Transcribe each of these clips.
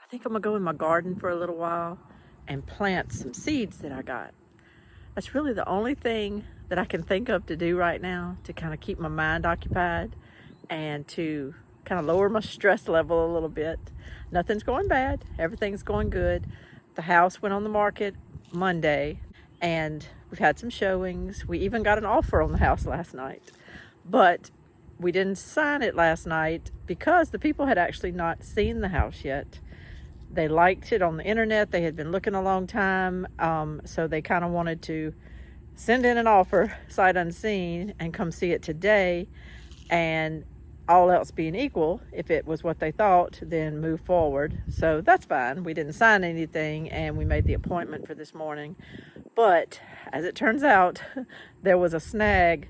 I think I'm gonna go in my garden for a little while and plant some seeds that I got. That's really the only thing that I can think of to do right now to kind of keep my mind occupied and to kind of lower my stress level a little bit. Nothing's going bad, everything's going good. The house went on the market Monday and we've had some showings. We even got an offer on the house last night, but we didn't sign it last night because the people had actually not seen the house yet. They liked it on the internet. They had been looking a long time, so they kind of wanted to send in an offer sight unseen and come see it today, and all else being equal, if it was what they thought, then move forward. So that's fine. We didn't sign anything and we made the appointment for this morning. But as it turns out, there was a snag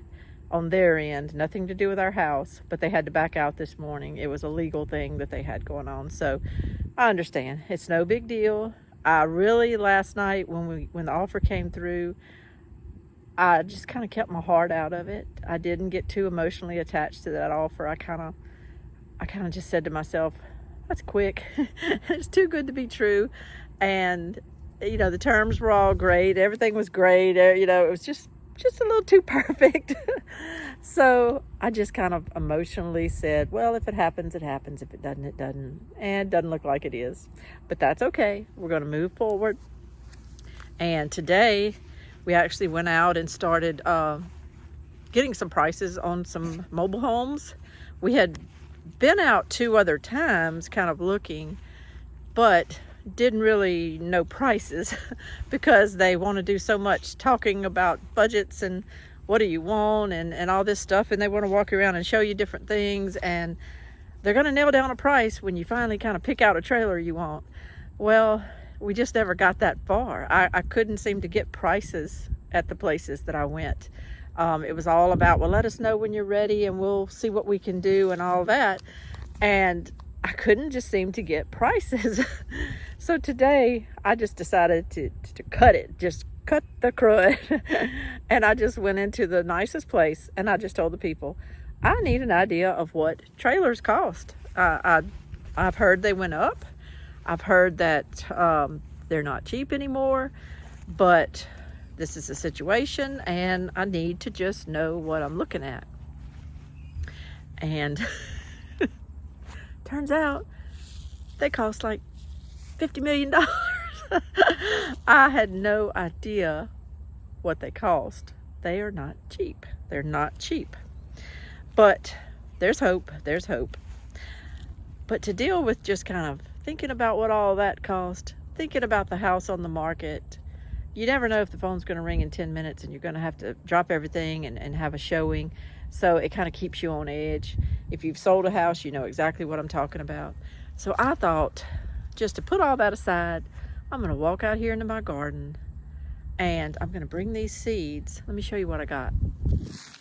on their end, nothing to do with our house, but they had to back out this morning. It was a legal thing that they had going on. So I understand. It's no big deal. I really, last night when the offer came through, I just kind of kept my heart out of it. I didn't get too emotionally attached to that offer. I kind of just said to myself, that's quick. It's too good to be true. And the terms were all great. Everything was great. It was just a little too perfect. So I just kind of emotionally said, well, if it happens, it happens. If it doesn't, it doesn't. And it doesn't look like it is. But that's okay. We're going to move forward. And today we actually went out and started getting some prices on some mobile homes. We had been out 2 other times kind of looking, but didn't really know prices because they want to do so much talking about budgets and what do you want and all this stuff, and they want to walk around and show you different things, and they're going to nail down a price when you finally kind of pick out a trailer you want. Well, we just never got that far. I couldn't seem to get prices at the places that I went. It was all about, well, let us know when you're ready and we'll see what we can do and all that. And I couldn't just seem to get prices. So today I just decided to cut it, just cut the crud. And I just went into the nicest place and I just told the people, I need an idea of what trailers cost. I've heard they went up. I've heard that they're not cheap anymore, but this is a situation and I need to just know what I'm looking at. And turns out they cost like $50 million. I had no idea what they cost. They are not cheap. They're not cheap. But there's hope. There's hope. But to deal with just kind of thinking about what all that cost, thinking about the house on the market, you never know if the phone's going to ring in 10 minutes and you're going to have to drop everything and have a showing. So it kind of keeps you on edge. If you've sold a house, you know exactly what I'm talking about. So I thought, just to put all that aside, I'm going to walk out here into my garden and I'm going to bring these seeds. Let me show you what I got.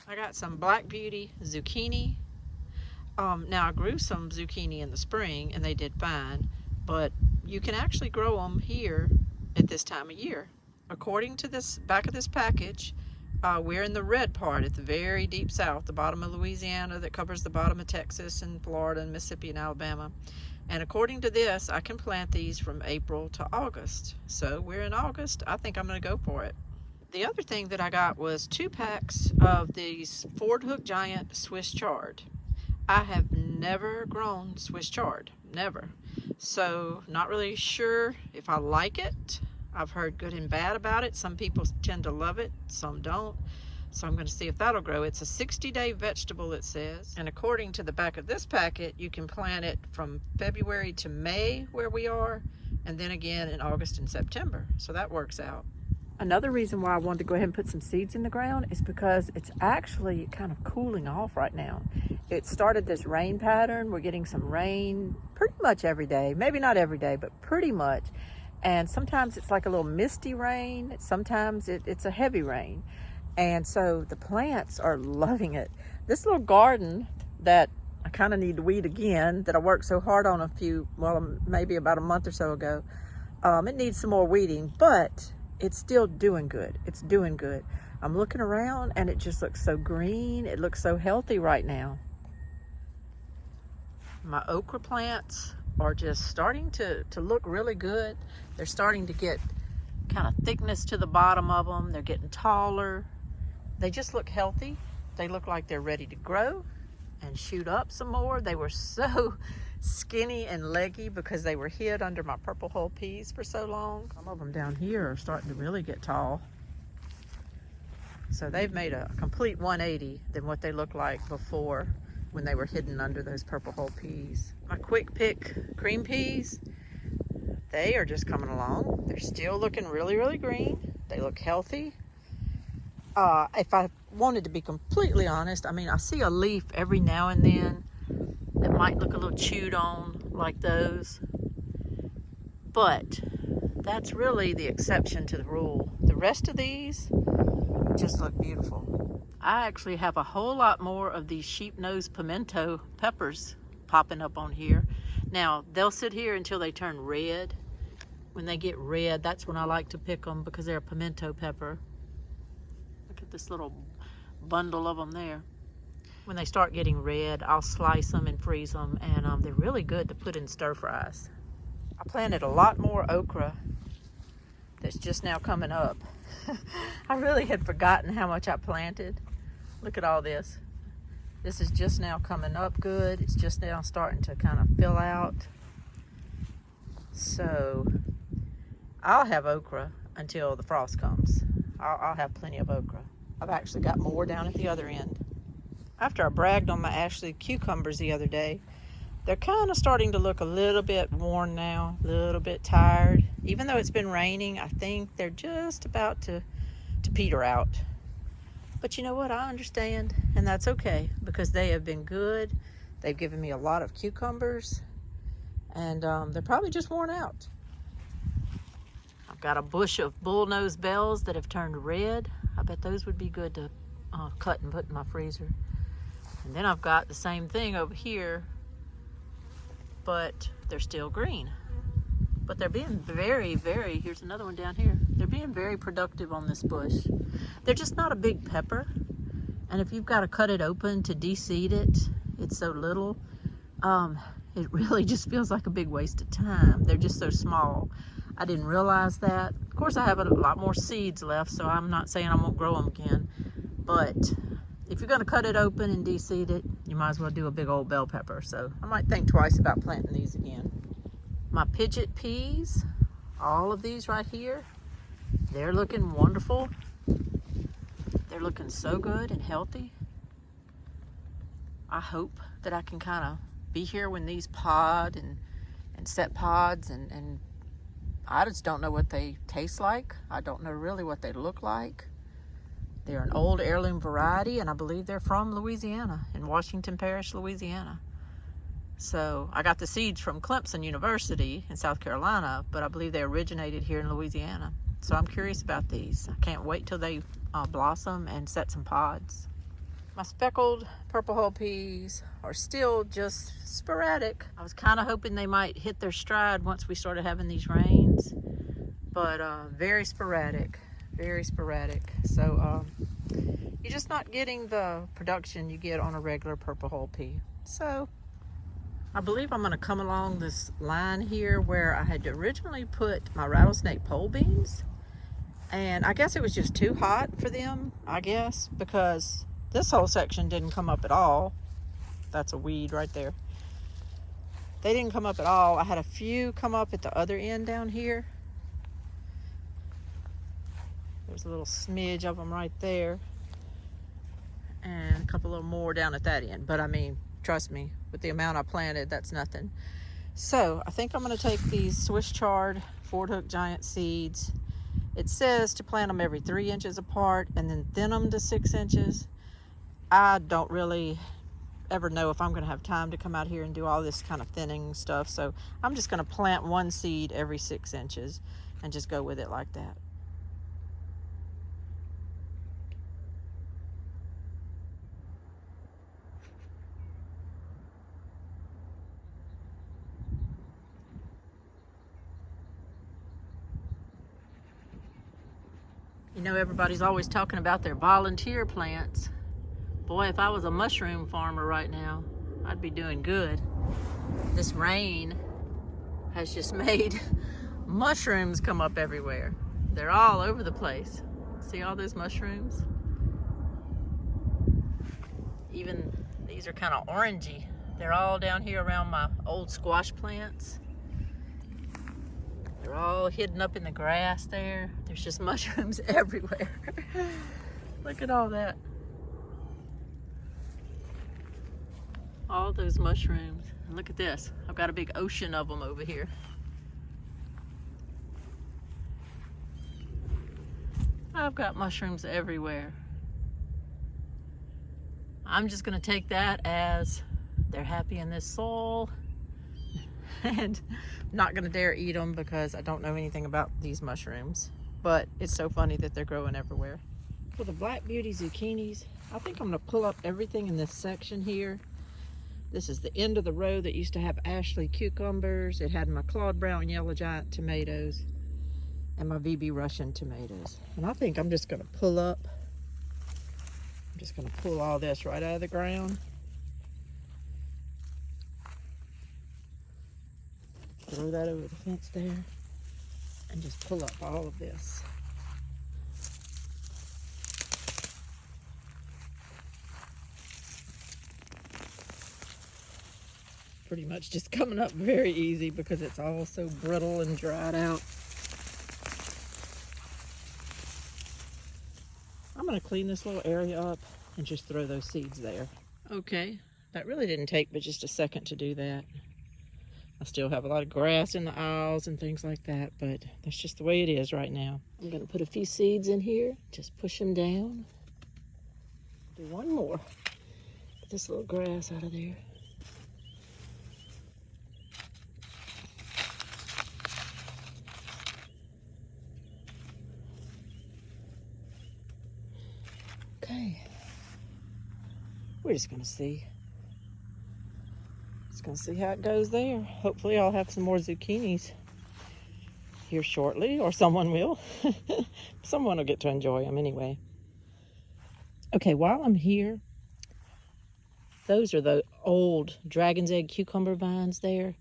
I got some Black Beauty zucchini. Now I grew some zucchini in the spring and they did fine, but you can actually grow them here at this time of year. According to this back of this package, we're in the red part at the very deep south, the bottom of Louisiana that covers the bottom of Texas and Florida and Mississippi and Alabama. And according to this, I can plant these from April to August. So we're in August. I think I'm going to go for it. The other thing that I got was 2 packs of these Ford Hook Giant Swiss chard. I have never grown Swiss chard, never. So not really sure if I like it. I've heard good and bad about it. Some people tend to love it, some don't. So I'm going to see if that'll grow. It's a 60-day vegetable, it says. And according to the back of this packet, you can plant it from February to May where we are, and then again in August and September. So that works out. Another reason why I wanted to go ahead and put some seeds in the ground is because it's actually kind of cooling off right now. It started this rain pattern. We're getting some rain pretty much every day. Maybe not every day, but pretty much. And sometimes it's like a little misty rain. Sometimes it's a heavy rain. And so the plants are loving it. This little garden that I kind of need to weed again, that I worked so hard on maybe about a month or so ago, it needs some more weeding, but it's still doing good. It's doing good. I'm looking around and it just looks so green. It looks so healthy right now. My okra plants are just starting to look really good. They're starting to get kind of thickness to the bottom of them. They're getting taller. They just look healthy. They look like they're ready to grow and shoot up some more. They were so skinny and leggy because they were hid under my purple hull peas for so long. Some of them down here are starting to really get tall. So they've made a complete 180 than what they looked like before when they were hidden under those purple hull peas. My quick pick cream peas, they are just coming along. They're still looking really, really green. They look healthy. If I wanted to be completely honest, I mean, I see a leaf every now and then that might look a little chewed on like those, but that's really the exception to the rule. The rest of these just look beautiful. I actually have a whole lot more of these sheep nose pimento peppers popping up on here. Now, they'll sit here until they turn red. When they get red, that's when I like to pick them because they're a pimento pepper. Look at this little bundle of them there. When they start getting red, I'll slice them and freeze them, and they're really good to put in stir fries. I planted a lot more okra that's just now coming up. I really had forgotten how much I planted. Look at all this. This is just now coming up good. It's just now starting to kind of fill out. So I'll have okra until the frost comes. I'll have plenty of okra. I've actually got more down at the other end. After I bragged on my Ashley cucumbers the other day, they're kind of starting to look a little bit worn now, a little bit tired. Even though it's been raining, I think they're just about to peter out. But you know what? I understand, and that's okay because they have been good. They've given me a lot of cucumbers, and they're probably just worn out. I've got a bush of bullnose bells that have turned red. I bet those would be good to cut and put in my freezer. And then I've got the same thing over here, but they're still green. But they're being very, here's another one down here. They're being very productive on this bush. They're just not a big pepper. And if you've got to cut it open to de-seed it, it's so little, it really just feels like a big waste of time. They're just so small. I didn't realize that. Of course, I have a lot more seeds left, so I'm not saying I won't grow them again. But if you're going to cut it open and de-seed it, you might as well do a big old bell pepper. So I might think twice about planting these again. My pidget peas, all of these right here, they're looking wonderful. They're looking so good and healthy. I hope that I can kind of be here when these pod and set pods, and I just don't know what they taste like. I don't know really what they look like. They're an old heirloom variety, and I believe they're from Louisiana, in Washington Parish, Louisiana. So I got the seeds from Clemson University in South Carolina, but I believe they originated here in Louisiana. So I'm curious about these. I can't wait till they blossom and set some pods. My speckled purple hull peas are still just sporadic. I was kind of hoping they might hit their stride once we started having these rains, but very sporadic, very sporadic. So you're just not getting the production you get on a regular purple hull pea. So I believe I'm going to come along this line here where I had originally put my rattlesnake pole beans, and I guess it was just too hot for them, I guess, because this whole section didn't come up at all. That's a weed right there. They didn't come up at all. I had a few come up at the other end down here. There's a little smidge of them right there, and a couple little more down at that end. But I mean, trust me, with the amount I planted, that's nothing. So I think I'm going to take these Swiss chard Ford Hook giant seeds. It says to plant them every 3 inches apart and then thin them to 6 inches. I don't really ever know if I'm going to have time to come out here and do all this kind of thinning stuff. So I'm just going to plant one seed every 6 inches and just go with it like that. You know, everybody's always talking about their volunteer plants. Boy, if I was a mushroom farmer right now, I'd be doing good. This rain has just made mushrooms come up everywhere. They're all over the place. See all those mushrooms? Even these are kind of orangey. They're all down here around my old squash plants. They're all hidden up in the grass there. There's just mushrooms everywhere. Look at all that. All those mushrooms. And look at this. I've got a big ocean of them over here. I've got mushrooms everywhere. I'm just gonna take that as they're happy in this soil, and I'm not gonna dare eat them because I don't know anything about these mushrooms, but it's so funny that they're growing everywhere. For the Black Beauty zucchinis, I think I'm gonna pull up everything in this section here. This is the end of the row that used to have Ashley cucumbers. It had my Claude Brown Yellow Giant tomatoes and my VB Russian tomatoes. And I think I'm just gonna pull up. I'm just gonna pull all this right out of the ground. Throw that over the fence there and just pull up all of this. Pretty much just coming up very easy because it's all so brittle and dried out. I'm gonna clean this little area up and just throw those seeds there. Okay, that really didn't take but just a second to do that. I still have a lot of grass in the aisles and things like that, but that's just the way it is right now. I'm gonna put a few seeds in here, just push them down. Do one more. Get this little grass out of there. Okay, we're just gonna see. Just gonna see how it goes there. Hopefully I'll have some more zucchinis here shortly, or someone will. Someone will get to enjoy them anyway. Okay, while I'm here, those are the old dragon's egg cucumber vines there.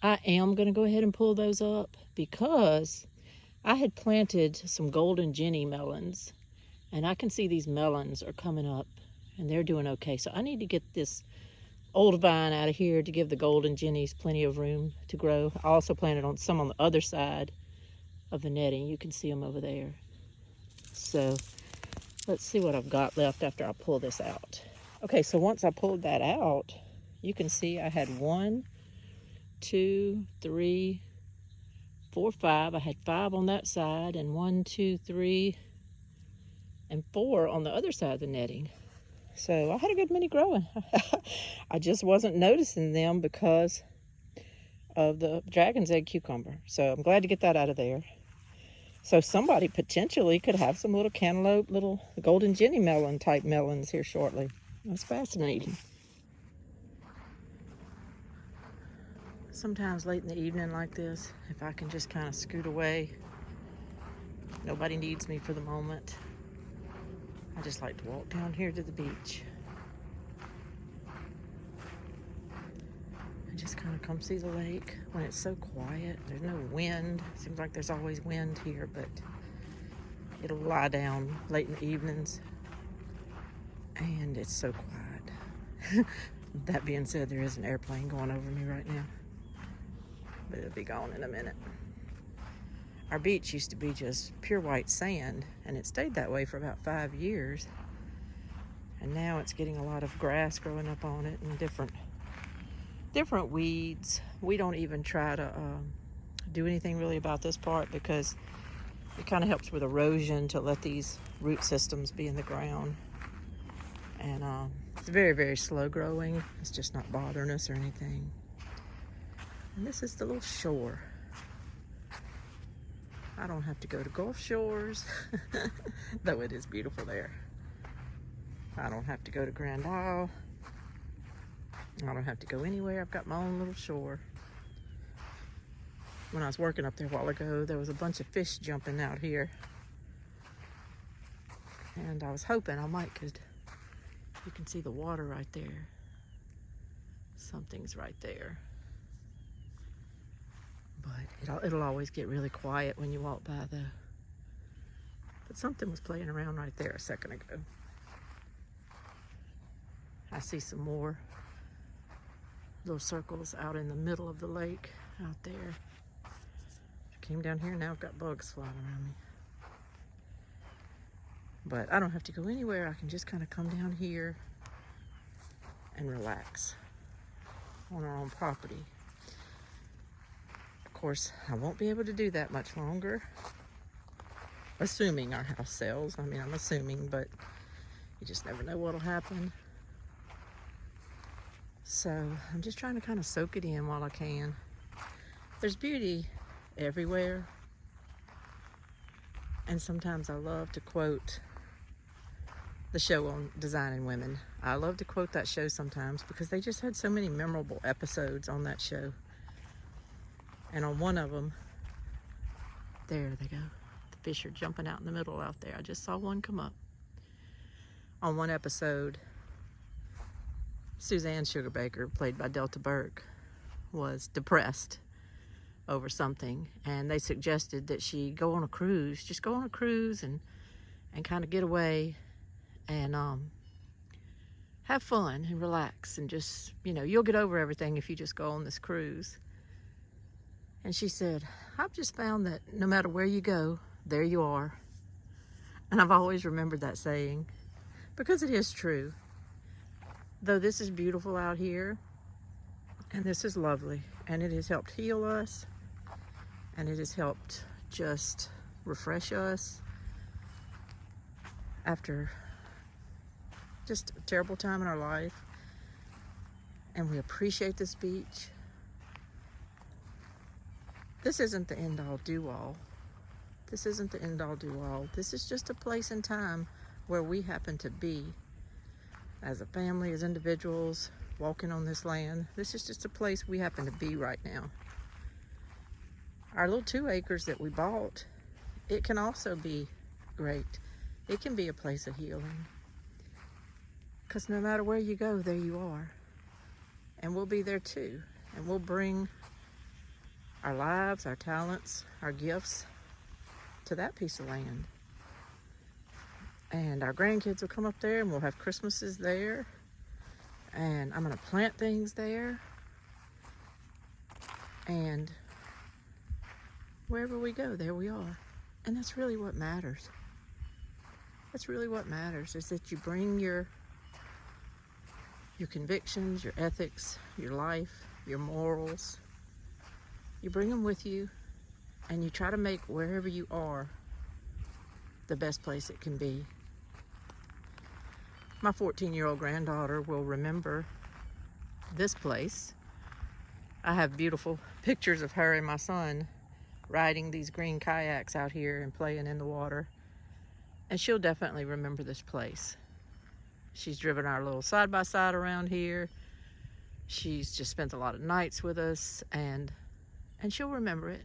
I am gonna go ahead and pull those up because I had planted some golden Jenny melons, and I can see these melons are coming up and they're doing okay. So I need to get this old vine out of here to give the golden jennies plenty of room to grow. I also planted on some on the other side of the netting. You can see them over there. So let's see what I've got left after I pull this out. Okay, so once I pulled that out, you can see I had 1, 2, 3, 4, 5. I had 5 on that side, and 1, 2, 3, and 4 on the other side of the netting. So I had a good many growing. I just wasn't noticing them because of the dragon's egg cucumber. So I'm glad to get that out of there. So somebody potentially could have some little cantaloupe, little golden Jenny melon type melons here shortly. That's fascinating. Sometimes late in the evening like this, if I can just kind of scoot away, nobody needs me for the moment. I just like to walk down here to the beach and just kind of come see the lake when it's so quiet. There's no wind. Seems like there's always wind here, but it'll lie down late in the evenings and it's so quiet. That being said, there is an airplane going over me right now, but it'll be gone in a minute. Our beach used to be just pure white sand, and it stayed that way for about 5 years. And now it's getting a lot of grass growing up on it and different weeds. We don't even try to do anything really about this part because it kind of helps with erosion to let these root systems be in the ground. And it's very, very slow growing. It's just not bothering us or anything. And this is the little shore. I don't have to go to Gulf Shores, though it is beautiful there. I don't have to go to Grand Isle. I don't have to go anywhere. I've got my own little shore. When I was working up there a while ago, there was a bunch of fish jumping out here. And I was hoping I could, you can see the water right there. Something's right there. but it'll always get really quiet when you walk by though. But something was playing around right there a second ago. I see some more little circles out in the middle of the lake out there. I came down here, now I've got bugs flying around me. But I don't have to go anywhere. I can just kind of come down here and relax on our own property. Of course, I won't be able to do that much longer, assuming our house sells. I mean, I'm assuming, but you just never know what'll happen. So I'm just trying to kind of soak it in while I can. There's beauty everywhere. And sometimes I love to quote the show on Designing Women. I love to quote that show sometimes because they just had so many memorable episodes on that show. And on one of them, there they go. The fish are jumping out in the middle out there. I just saw one come up. On one episode, Suzanne Sugarbaker, played by Delta Burke, was depressed over something, and they suggested that she go on a cruise. Just go on a cruise and kind of get away and have fun and relax and just, you know, you'll get over everything if you just go on this cruise. And she said, I've just found that no matter where you go, there you are. And I've always remembered that saying because it is true. Though this is beautiful out here and this is lovely and it has helped heal us and it has helped just refresh us after just a terrible time in our life, and we appreciate this beach. This isn't the end-all do-all. This isn't the end-all do-all. This is just a place and time where we happen to be as a family, as individuals, walking on this land. This is just a place we happen to be right now. Our little 2 acres that we bought, it can also be great. It can be a place of healing. Because no matter where you go, there you are. And we'll be there too. And we'll bring our lives, our talents, our gifts to that piece of land. And our grandkids will come up there and we'll have Christmases there. And I'm gonna plant things there. And wherever we go, there we are. And that's really what matters. That's really what matters, is that you bring your convictions, your ethics, your life, your morals. You bring them with you and you try to make wherever you are the best place it can be. My 14-year-old granddaughter will remember this place. I have beautiful pictures of her and my son riding these green kayaks out here and playing in the water. And she'll definitely remember this place. She's driven our little side-by-side around here. She's just spent a lot of nights with us, and she'll remember it.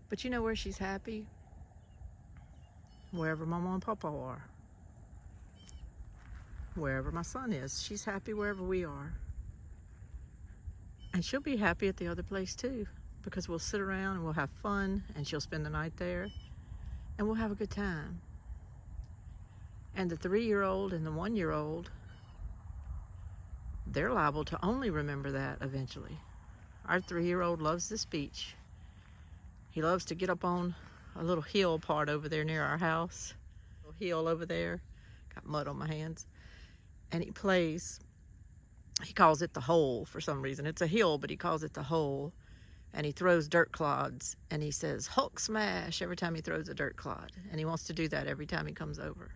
But you know where she's happy? Wherever Mama and Papa are. Wherever my son is. She's happy wherever we are. And she'll be happy at the other place too, because we'll sit around and we'll have fun, and she'll spend the night there, and we'll have a good time. And the 3-year-old and the 1-year-old, they're liable to only remember that eventually. Our 3-year-old loves this beach. He loves to get up on a little hill part over there near our house. A little hill over there. Got mud on my hands. And he plays. He calls it the hole for some reason. It's a hill, but he calls it the hole. And he throws dirt clods. And he says, Hulk smash, every time he throws a dirt clod. And he wants to do that every time he comes over.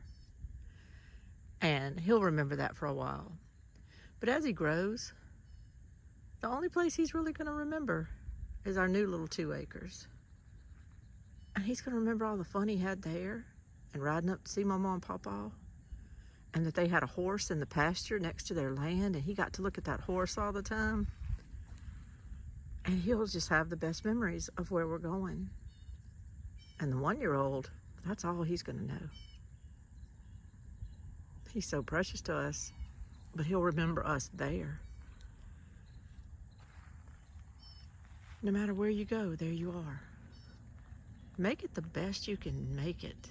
And he'll remember that for a while. But as he grows, the only place he's really going to remember is our new little 2 acres. And he's going to remember all the fun he had there and riding up to see Mama and Papa. And that they had a horse in the pasture next to their land, and he got to look at that horse all the time. And he'll just have the best memories of where we're going. And the 1-year-old, that's all he's going to know. He's so precious to us, but he'll remember us there. No matter where you go, there you are. Make it the best you can make it.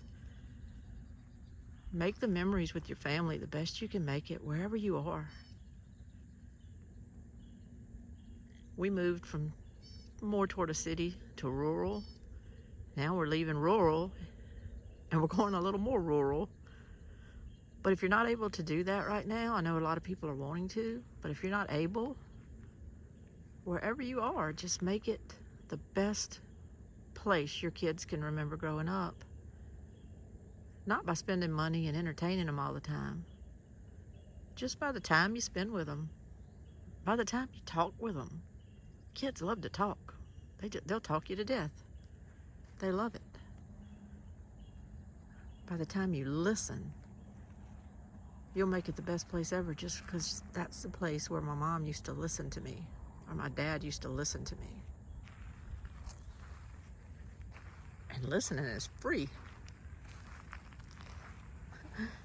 Make the memories with your family the best you can make it wherever you are. We moved from more toward a city to rural. Now we're leaving rural and we're going a little more rural. But if you're not able to do that right now, I know a lot of people are wanting to, but if you're not able, wherever you are, just make it the best place your kids can remember growing up. Not by spending money and entertaining them all the time. Just by the time you spend with them. By the time you talk with them. Kids love to talk. They'll talk you to death. They love it. By the time you listen, you'll make it the best place ever, just because that's the place where my mom used to listen to me, or my dad used to listen to me. And listening is free.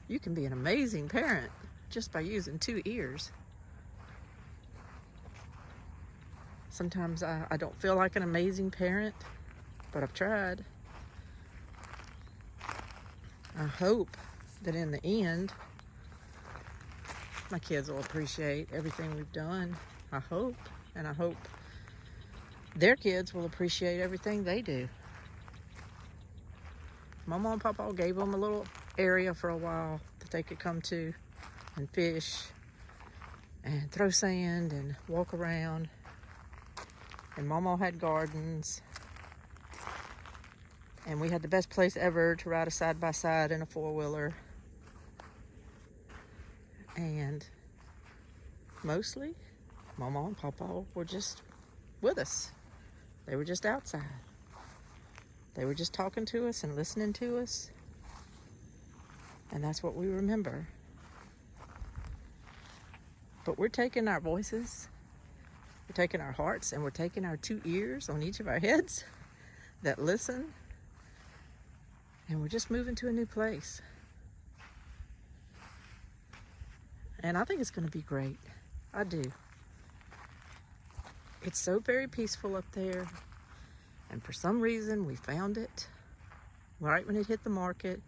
You can be an amazing parent just by using 2 ears. Sometimes I don't feel like an amazing parent, but I've tried. I hope that in the end, my kids will appreciate everything we've done. I hope. And I hope their kids will appreciate everything they do. Mama and Papa gave them a little area for a while that they could come to and fish and throw sand and walk around. And Mama had gardens. And we had the best place ever to ride a side-by-side in a 4-wheeler. And mostly, Mama and Papa were just with us. They were just outside. They were just talking to us and listening to us. And that's what we remember. But we're taking our voices, we're taking our hearts, and we're taking our 2 ears on each of our heads that listen. And we're just moving to a new place. And I think it's going to be great. I do. It's so very peaceful up there. And for some reason, we found it right when it hit the market.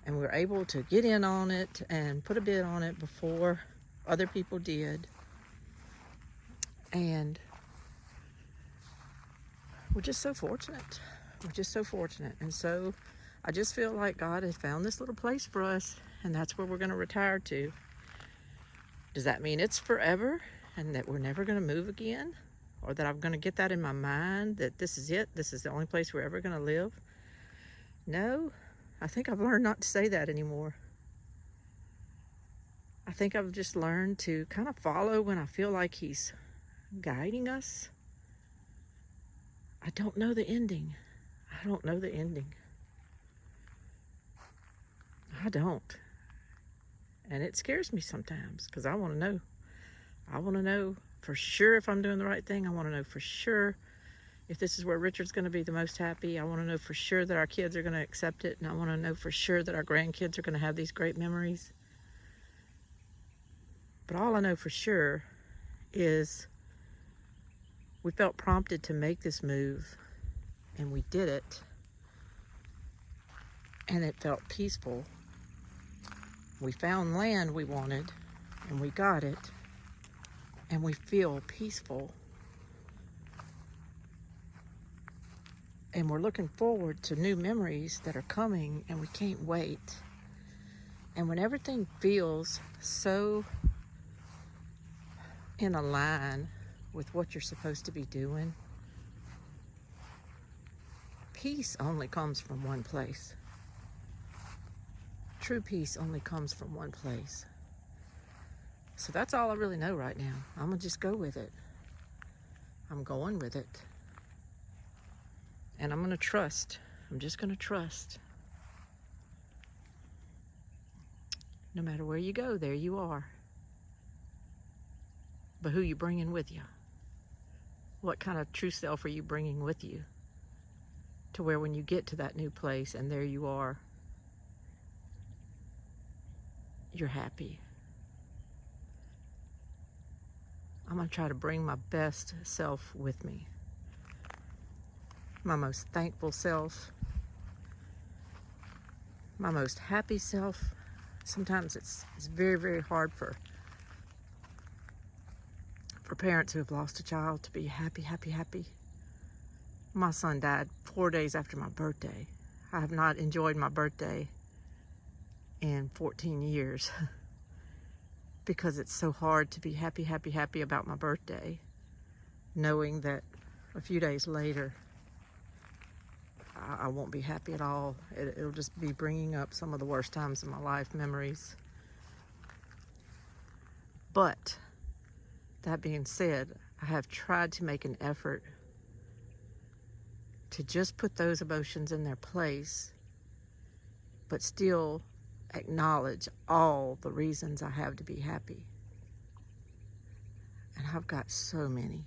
And we were able to get in on it and put a bid on it before other people did. And we're just so fortunate. We're just so fortunate. And so I just feel like God has found this little place for us, and that's where we're going to retire to. Does that mean it's forever and that we're never going to move again? Or that I'm going to get that in my mind that this is it? This is the only place we're ever going to live? No, I think I've learned not to say that anymore. I think I've just learned to kind of follow when I feel like He's guiding us. I don't know the ending. I don't know the ending. I don't. And it scares me sometimes because I want to know. I want to know for sure if I'm doing the right thing. I want to know for sure if this is where Richard's going to be the most happy. I want to know for sure that our kids are going to accept it. And I want to know for sure that our grandkids are going to have these great memories. But all I know for sure is we felt prompted to make this move. And we did it. And it felt peaceful. We found land we wanted, and we got it, and we feel peaceful. And we're looking forward to new memories that are coming, and we can't wait. And when everything feels so in a line with what you're supposed to be doing, peace only comes from one place. True peace only comes from one place. So that's all I really know right now. I'm going to just go with it. I'm going with it. And I'm going to trust. I'm just going to trust. No matter where you go, there you are. But who you bringing with you? What kind of true self are you bringing with you? To where when you get to that new place and there you are, you're happy. I'm going to try to bring my best self with me. My most thankful self. My most happy self. Sometimes it's very, very hard for parents who have lost a child to be happy, happy, happy. My son died 4 days after my birthday. I have not enjoyed my birthday in 14 years because it's so hard to be happy, happy, happy about my birthday, knowing that a few days later I won't be happy at all. It'll just be bringing up some of the worst times in my life, memories. But that being said, I have tried to make an effort to just put those emotions in their place, but still acknowledge all the reasons I have to be happy. And I've got so many.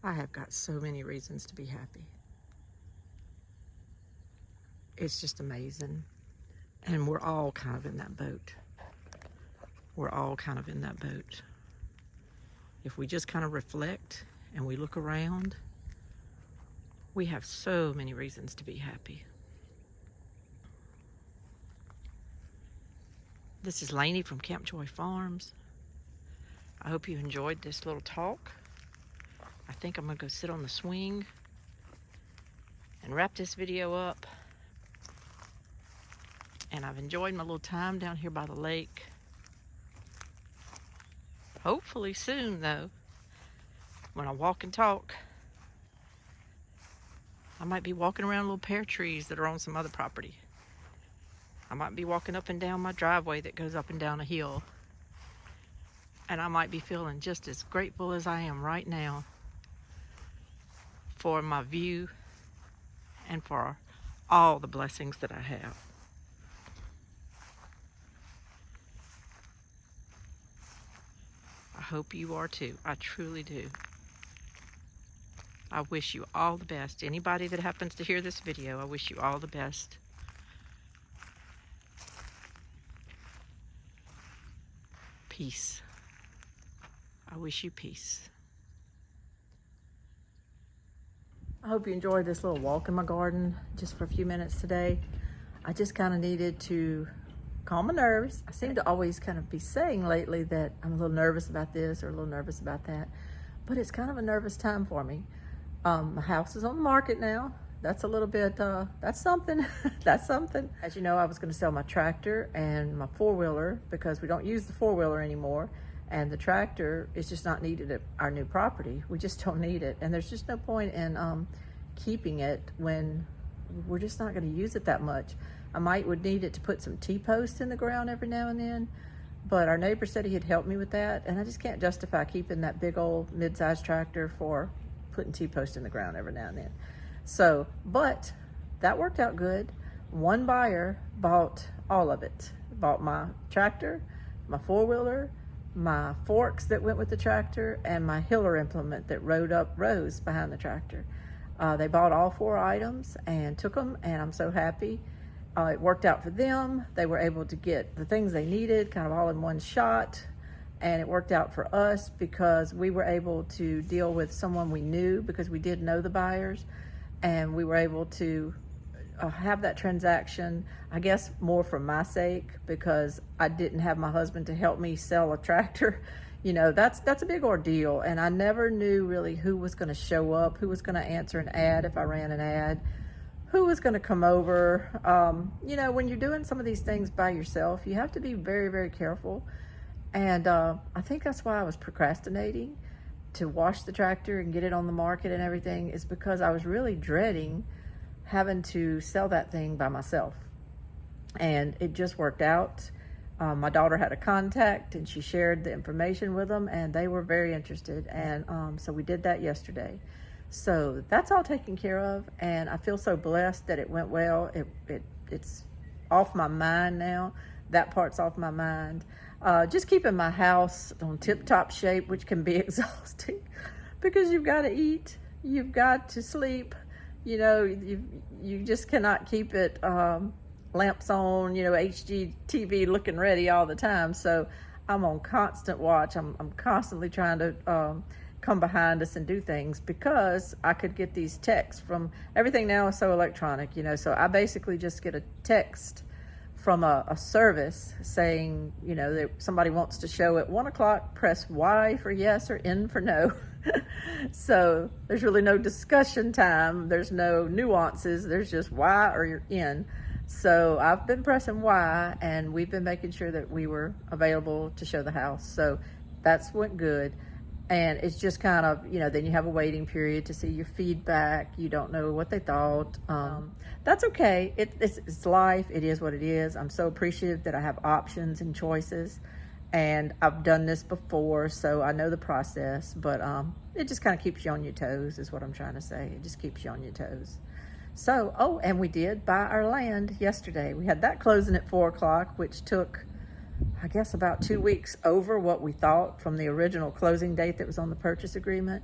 I have got so many reasons to be happy. It's just amazing. And we're all kind of in that boat. We're all kind of in that boat. If we just kind of reflect and we look around, we have so many reasons to be happy. This is Lainey from Camp Joy Farms. I hope you enjoyed this little talk. I think I'm gonna go sit on the swing and wrap this video up. And I've enjoyed my little time down here by the lake. Hopefully soon though, when I walk and talk, I might be walking around little pear trees that are on some other property. I might be walking up and down my driveway that goes up and down a hill. And I might be feeling just as grateful as I am right now for my view and for all the blessings that I have. I hope you are too. I truly do. I wish you all the best. Anybody that happens to hear this video, I wish you all the best. Peace. I wish you peace. I hope you enjoyed this little walk in my garden just for a few minutes today. I just kind of needed to calm my nerves. I seem to always kind of be saying lately that I'm a little nervous about this or a little nervous about that, but it's kind of a nervous time for me. My house is on the market now. That's a little bit, that's something. That's something. As you know, I was going to sell my tractor and my four-wheeler because we don't use the four-wheeler anymore. And the tractor is just not needed at our new property. We just don't need it. And there's just no point in keeping it when we're just not going to use it that much. I would need it to put some T-posts in the ground every now and then. But our neighbor said he'd help me with that. And I just can't justify keeping that big old mid-sized tractor for putting T-posts in the ground every now and then. So, but that worked out good. One buyer bought all of it. Bought my tractor, my four-wheeler, my forks that went with the tractor, and my hiller implement that rode up rows behind the tractor. They bought all 4 items and took them, and I'm so happy. It worked out for them. They were able to get the things they needed kind of all in one shot, and it worked out for us because we were able to deal with someone we knew because we did know the buyers, and we were able to have that transaction, I guess more for my sake because I didn't have my husband to help me sell a tractor. You know, that's a big ordeal, and I never knew really who was going to show up, who was going to answer an ad if I ran an ad, who was going to come over. You know, when you're doing some of these things by yourself, you have to be very, very careful. And I think that's why I was procrastinating to wash the tractor and get it on the market and everything, is because I was really dreading having to sell that thing by myself. And it just worked out. My daughter had a contact and she shared the information with them and they were very interested. And so we did that yesterday. So that's all taken care of, and I feel so blessed that it went well. It's off my mind now. That part's off my mind. Just keeping my house on tip-top shape, which can be exhausting because you've got to eat, you've got to sleep, you know, you just cannot keep it lamps on, you know, HGTV looking ready all the time. So I'm on constant watch. I'm constantly trying to come behind us and do things because I could get these texts from everything now is so electronic, you know. So I basically just get a text from a service saying, you know, that somebody wants to show at 1 o'clock, press Y for yes or N for no. So there's really no discussion time. There's no nuances. There's just Y or you're in. So I've been pressing Y, and we've been making sure that we were available to show the house. So that's went good. And it's just kind of, you know, then you have a waiting period to see your feedback. You don't know what they thought. That's okay. It's life. It is what it is. I'm so appreciative that I have options and choices. And I've done this before, so I know the process. But it just kind of keeps you on your toes is what I'm trying to say. It just keeps you on your toes. So, oh, and we did buy our land yesterday. We had that closing at 4 o'clock, which took, I guess, about 2 weeks over what we thought from the original closing date that was on the purchase agreement.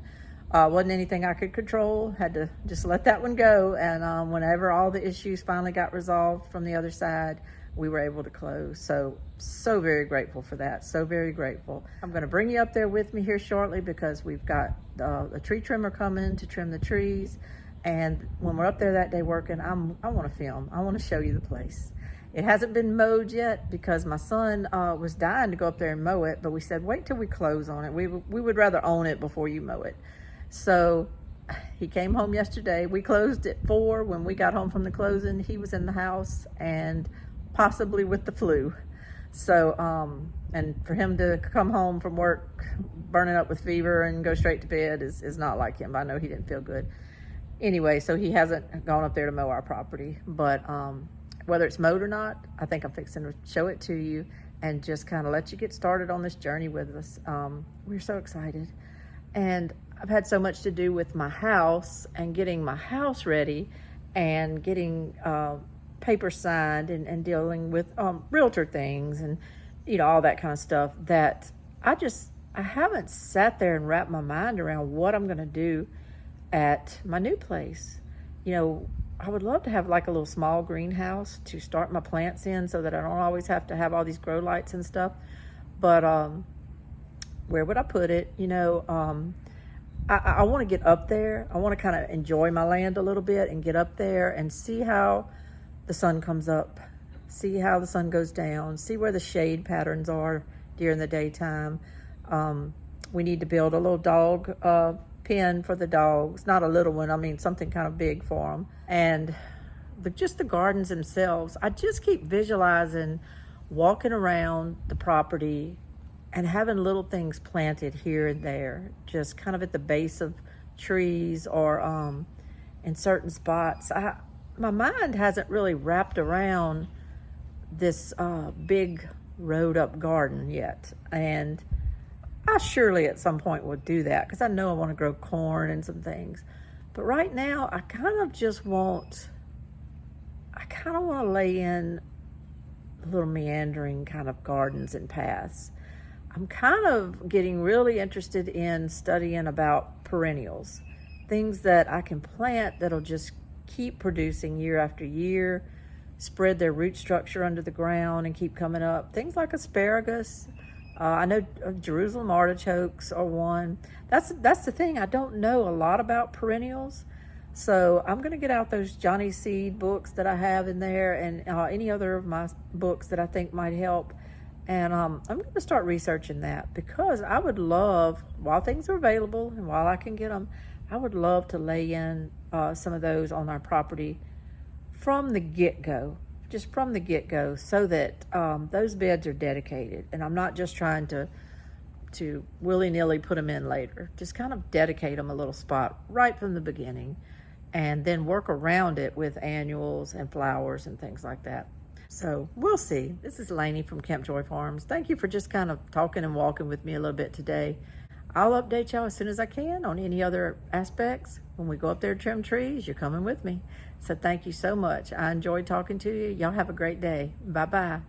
Wasn't anything I could control. Had to just let that one go. And whenever all the issues finally got resolved from the other side, we were able to close. So very grateful for that. So very grateful. I'm going to bring you up there with me here shortly because we've got a tree trimmer coming to trim the trees. And when we're up there that day working, I want to film. I want to show you the place. It hasn't been mowed yet because my son was dying to go up there and mow it, but we said, wait till we close on it. We would rather own it before you mow it. So he came home yesterday. We closed at 4. When we got home from the closing, he was in the house and possibly with the flu. So, and for him to come home from work burning up with fever and go straight to bed is not like him. I know he didn't feel good. Anyway, so he hasn't gone up there to mow our property, but whether it's mowed or not, I think I'm fixing to show it to you and just kind of let you get started on this journey with us. We're so excited. And I've had so much to do with my house and getting my house ready and getting papers signed and dealing with realtor things and, you know, all that kind of stuff that I haven't sat there and wrapped my mind around what I'm going to do at my new place. You know, I would love to have like a little small greenhouse to start my plants in so that I don't always have to have all these grow lights and stuff. But where would I put it? You know, I want to get up there. I want to kind of enjoy my land a little bit and get up there and see how the sun comes up, see how the sun goes down, see where the shade patterns are during the daytime. We need to build a little dog pen for the dogs, not a little one, I mean something kind of big for them. And just the gardens themselves, I just keep visualizing walking around the property and having little things planted here and there, just kind of at the base of trees or in certain spots. My mind hasn't really wrapped around this big road up garden yet, and I surely at some point will do that because I know I want to grow corn and some things. But right now, I kind of want to lay in little meandering kind of gardens and paths. I'm kind of getting really interested in studying about perennials, things that I can plant that'll just keep producing year after year, spread their root structure under the ground and keep coming up. Things like asparagus. I know Jerusalem artichokes are one. That's the thing. I don't know a lot about perennials. So I'm going to get out those Johnny Seed books that I have in there and any other of my books that I think might help. And I'm going to start researching that because I would love, while things are available and while I can get them, I would love to lay in some of those on our property from the get-go. Just from the get-go, so that those beds are dedicated, and I'm not just trying to willy-nilly put them in later. Just kind of dedicate them a little spot right from the beginning, and then work around it with annuals and flowers and things like that. So we'll see. This is Lainey from Camp Joy Farms. Thank you for just kind of talking and walking with me a little bit today. I'll update y'all as soon as I can on any other aspects. When we go up there to trim trees, you're coming with me. So thank you so much. I enjoyed talking to you. Y'all have a great day. Bye-bye.